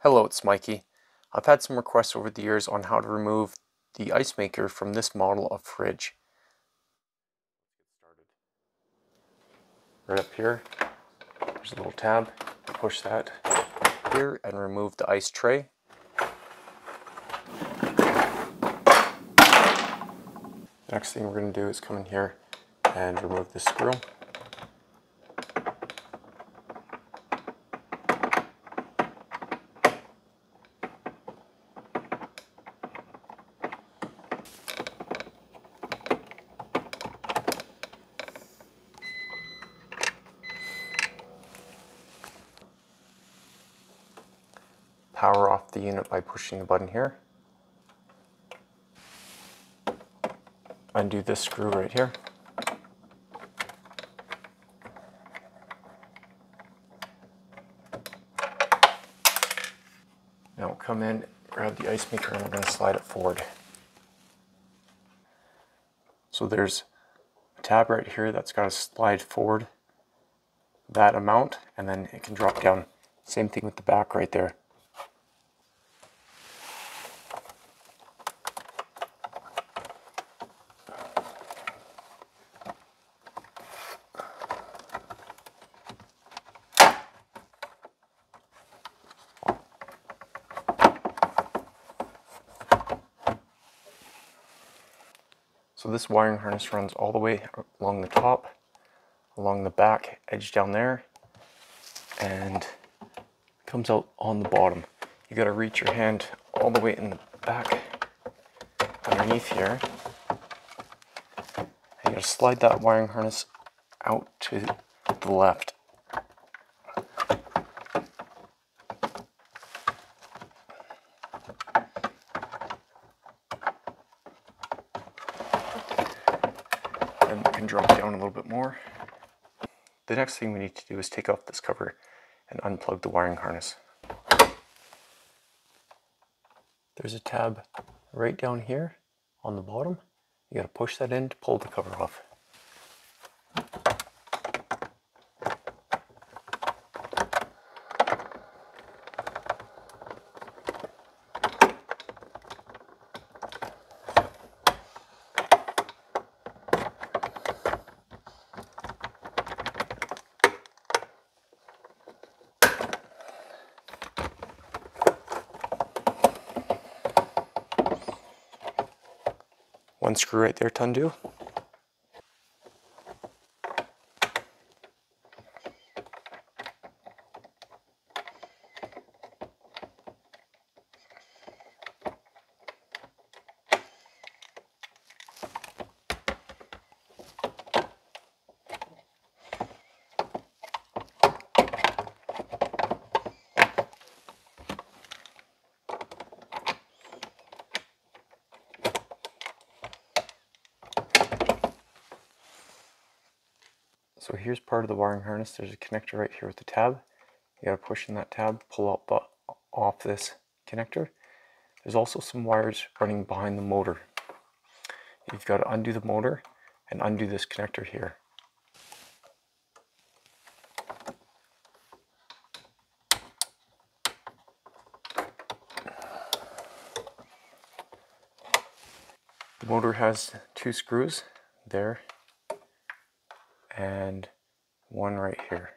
Hello, it's Smikey. I've had some requests over the years on how to remove the ice maker from this model of fridge. Right up here, there's a little tab. Push that here and remove the ice tray. Next thing we're going to do is come in here and remove this screw. Power off the unit by pushing the button here. Undo this screw right here. Now we'll come in, grab the ice maker, and we're going to slide it forward. So there's a tab right here that's got to slide forward that amount, and then it can drop down. Same thing with the back right there. So this wiring harness runs all the way along the top, along the back edge down there, and comes out on the bottom. You gotta reach your hand all the way in the back underneath here. And you gotta slide that wiring harness out to the left. And it can drop down a little bit more. The next thing we need to do is take off this cover and unplug the wiring harness. There's a tab right down here on the bottom. You gotta push that in to pull the cover off. One screw right there to undo. So here's part of the wiring harness. There's a connector right here with the tab. You gotta push in that tab, pull out off this connector. There's also some wires running behind the motor. You've got to undo the motor and undo this connector here. The motor has two screws there and one right here.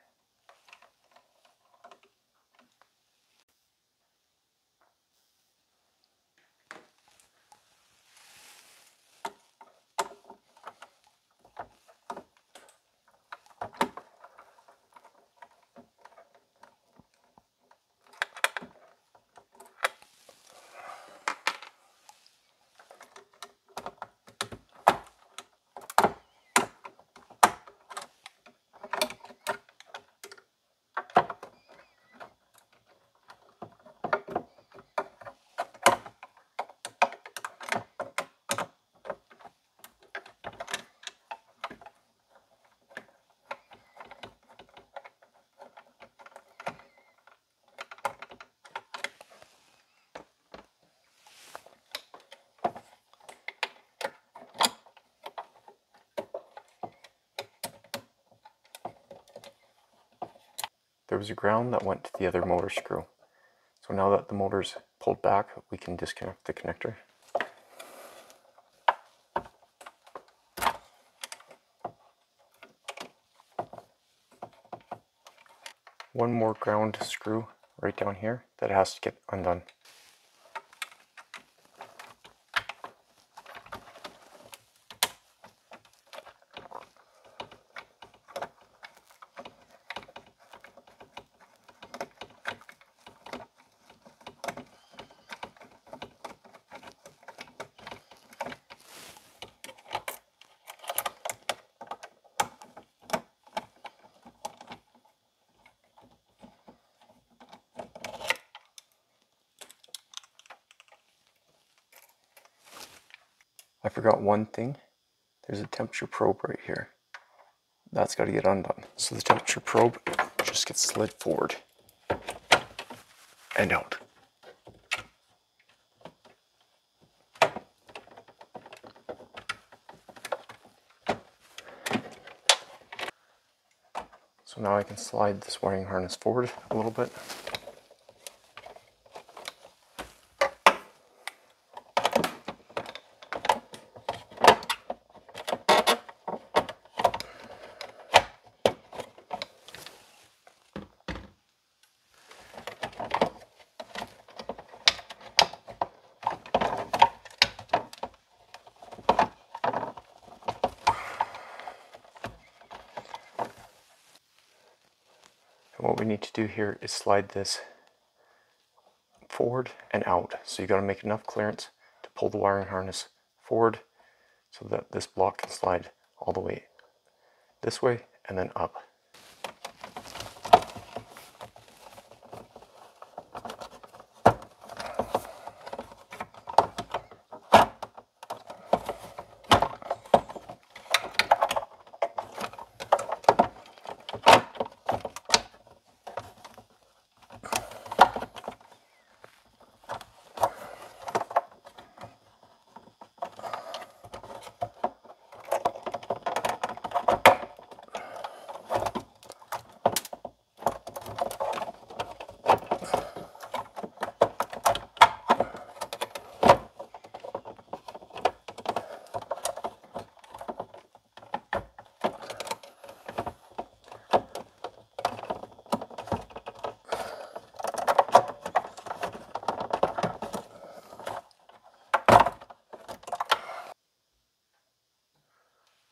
There was a ground that went to the other motor screw. So now that the motor's pulled back, we can disconnect the connector. One more ground screw right down here that has to get undone. I forgot one thing. There's a temperature probe right here. That's got to get undone. So the temperature probe just gets slid forward and out. So now I can slide this wiring harness forward a little bit. And what we need to do here is slide this forward and out. So you got to make enough clearance to pull the wiring harness forward so that this block can slide all the way this way and then up.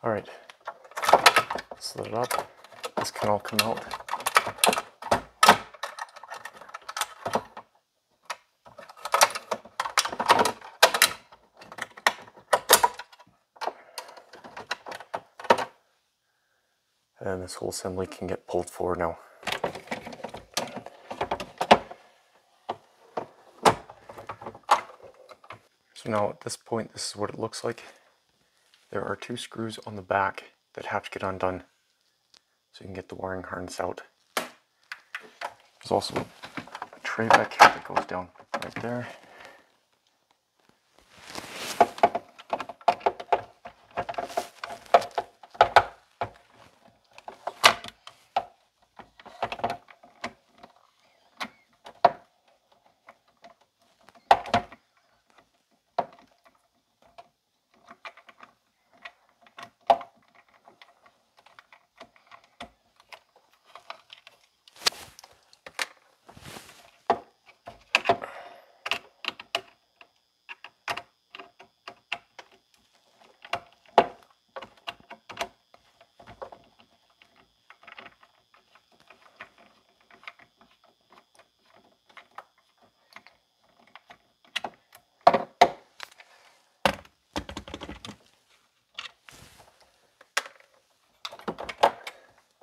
Alright, slid it up. This can all come out. And this whole assembly can get pulled forward now. So now at this point, this is what it looks like. There are two screws on the back that have to get undone so you can get the wiring harness out. There's also a tray back here that goes down right there.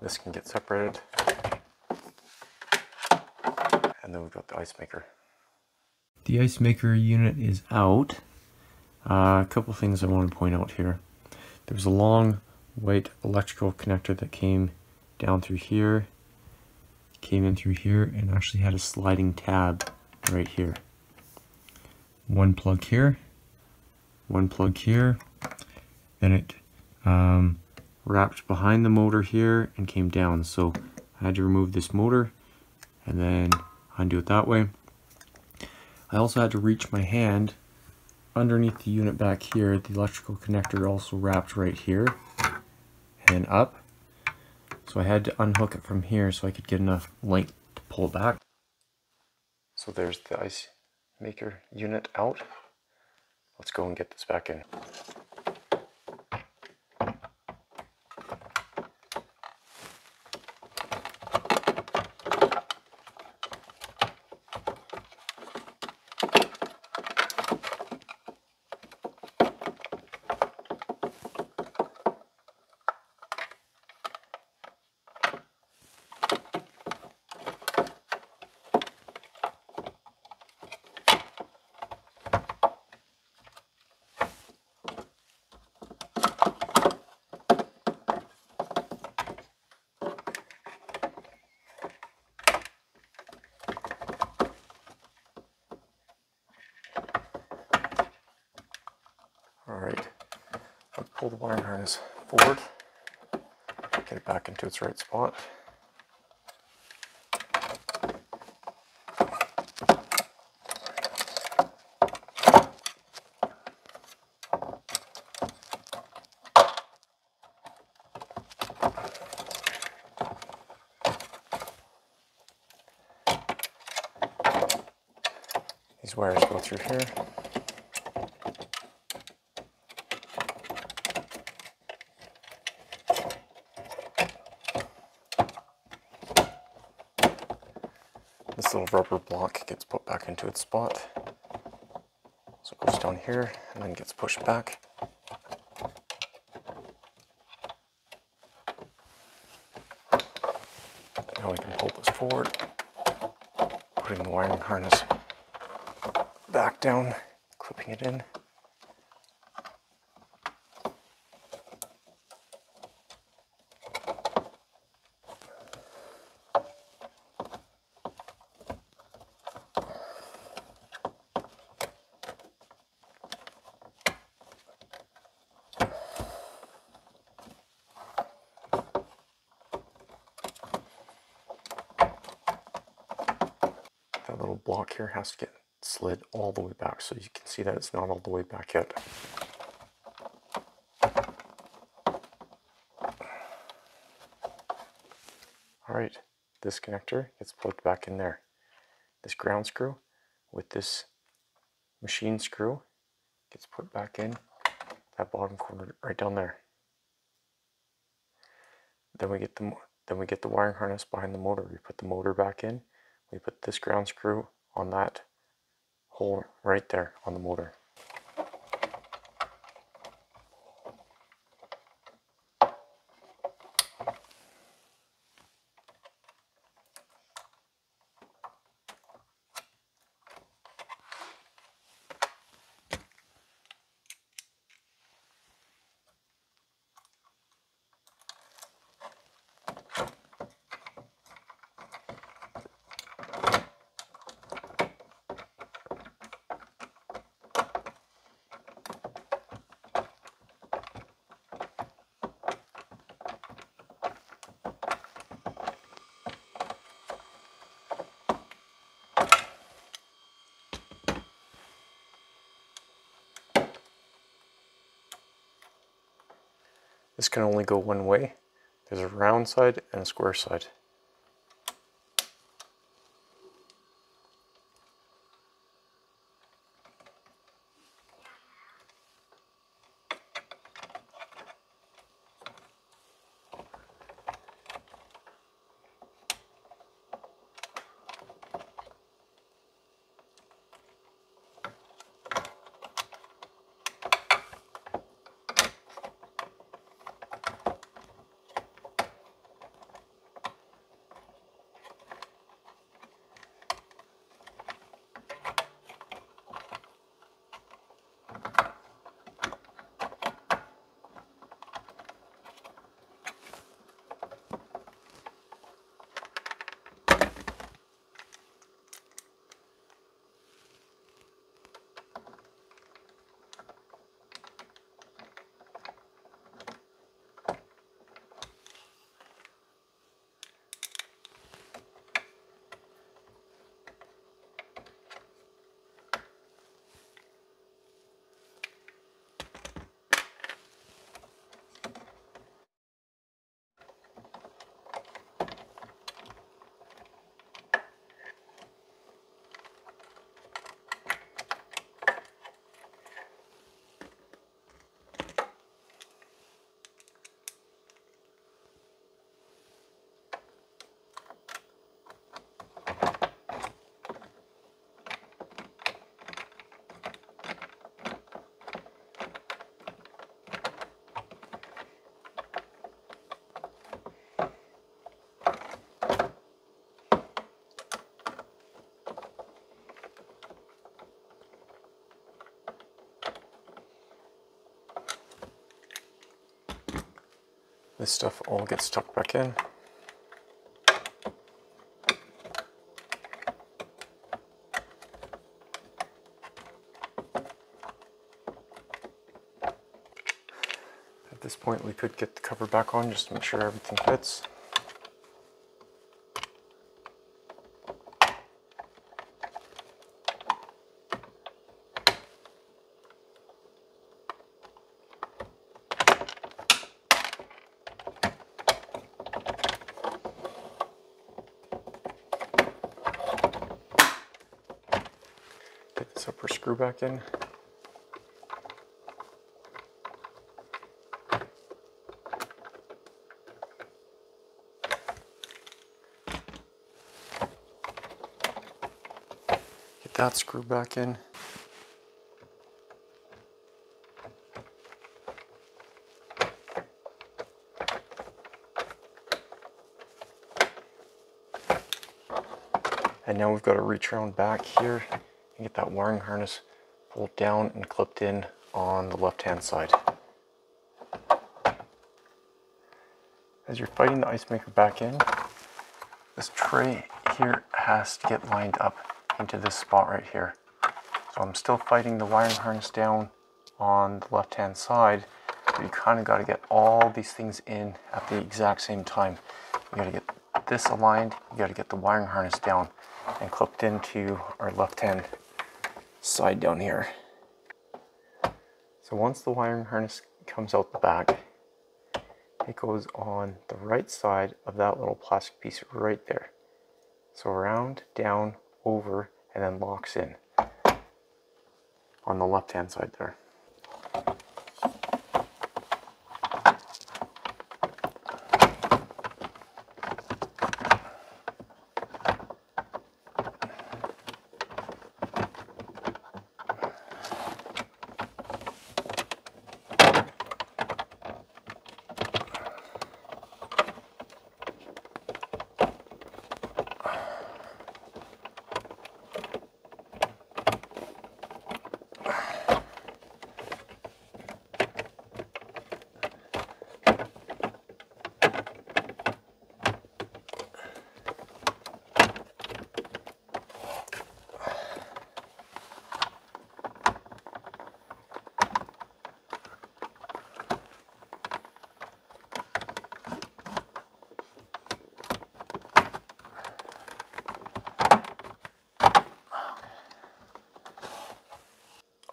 This can get separated. And then we've got the ice maker. The ice maker unit is out. A couple things I want to point out here. There's a long white electrical connector that came down through here, came in through here, and actually had a sliding tab right here. One plug here, one plug here. Then it wrapped behind the motor here and came down. So I had to remove this motor and then undo it that way. I also had to reach my hand underneath the unit back here. The electrical connector also wrapped right here and up. So I had to unhook it from here so I could get enough length to pull it back. So there's the ice maker unit out. Let's go and get this back in. Alright, I'll pull the wiring harness forward, get it back into its right spot. These wires go through here. This little rubber block gets put back into its spot. So it goes down here and then gets pushed back. Now we can pull this forward, putting the wiring harness back down, clipping it in. That little block here has to get slid all the way back, so you can see that it's not all the way back yet. Alright, this connector gets plugged back in there. This ground screw with this machine screw gets put back in that bottom corner right down there. Then we get the wiring harness behind the motor. We put the motor back in. We put this ground screw on that hole right there on the motor. This can only go one way. There's a round side and a square side. This stuff all gets tucked back in. At this point, we could get the cover back on just to make sure everything fits. Get this upper screw back in. Get that screw back in. And now we've got to reach around back here and get that wiring harness pulled down and clipped in on the left hand side. As you're fighting the ice maker back in, this tray here has to get lined up into this spot right here. So I'm still fighting the wiring harness down on the left hand side, but you kind of got to get all these things in at the exact same time. You got to get this aligned, you got to get the wiring harness down and clipped into our left hand side down here. So once the wiring harness comes out the back, it goes on the right side of that little plastic piece right there. So around, down, over, and then locks in on the left hand side there.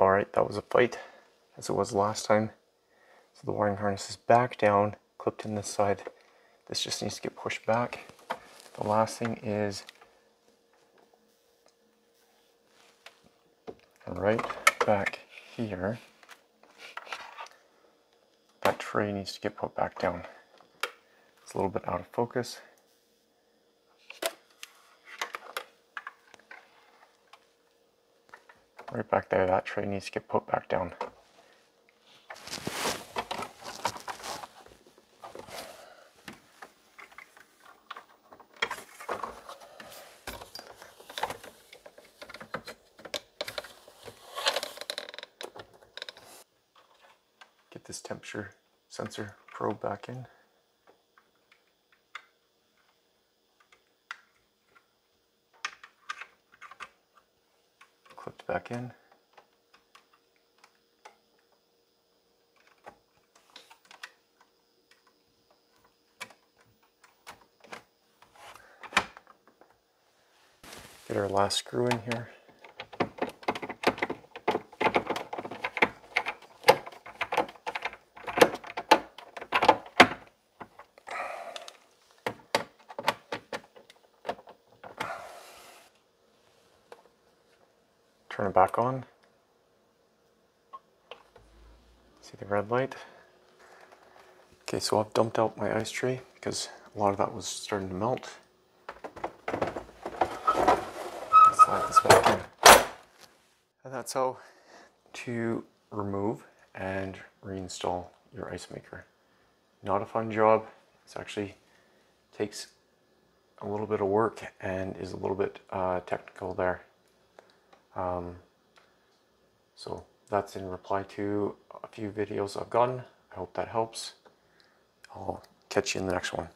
Alright, that was a fight, as it was last time. So the wiring harness is back down, clipped in this side. This just needs to get pushed back. The last thing is right back here. That tray needs to get put back down. It's a little bit out of focus. Right back there, that tray needs to get put back down. Get this temperature sensor probe back in. Clipped back in. Get our last screw in here. Turn it back on. See the red light? Okay, so I've dumped out my ice tray because a lot of that was starting to melt. Slide this back in. And that's how to remove and reinstall your ice maker. Not a fun job. It actually takes a little bit of work and is a little bit technical there. So that's in reply to a few videos I've gotten. I hope that helps. I'll catch you in the next one.